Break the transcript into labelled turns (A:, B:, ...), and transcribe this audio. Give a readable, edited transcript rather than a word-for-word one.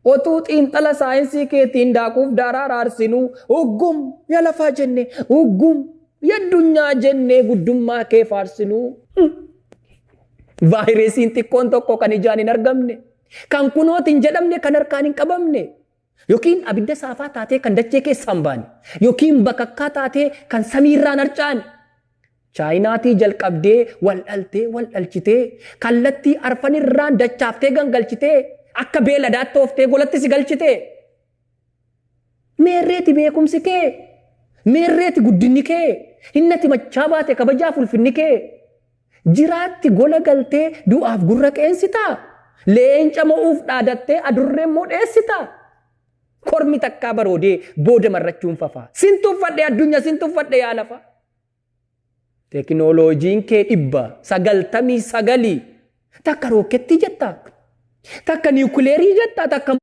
A: Otuu xiinxala saayinsii keetiin daakuuf daaraa raarsinuu uggum yaa lafaa jenne uggum yaa addunyaa jennee guddummaa kee faarsinuu. Vaayirasiin xiqqoon tokko kan ijaan hin argamne, kan kunooti hin jedhamne, kan harkaan hin qabamne, yookiin abidda saafaa taatee kan dachee keessaa hin baane, yookiin bakakkaa taatee kan samiirraan harcaane. Chaayinaatii jalqabdee wal dhaltee wal dhalchitee kallattii arfanirraan dachaaftee gangalchitee akka beeladaatti tooftee golatti si galchitee. Meerreeti beekumsi kee, meerreeti guddinni kee, hinnati machaa baate kabajaaf ulfinni kee. Jiraatti gola galtee du'aaf gurra qeensitaa, leenca mo'uuf dhaadattee adurreen modheessitaa. Kormi takkaa baroodee booda marrachuun fafaa. Sintuuffadhe addunyaa sintuuffadhe yaa lafa. Teknooloojiin kee 199 takka rooketti jettaa, takka niwukileerii jettaa, takka.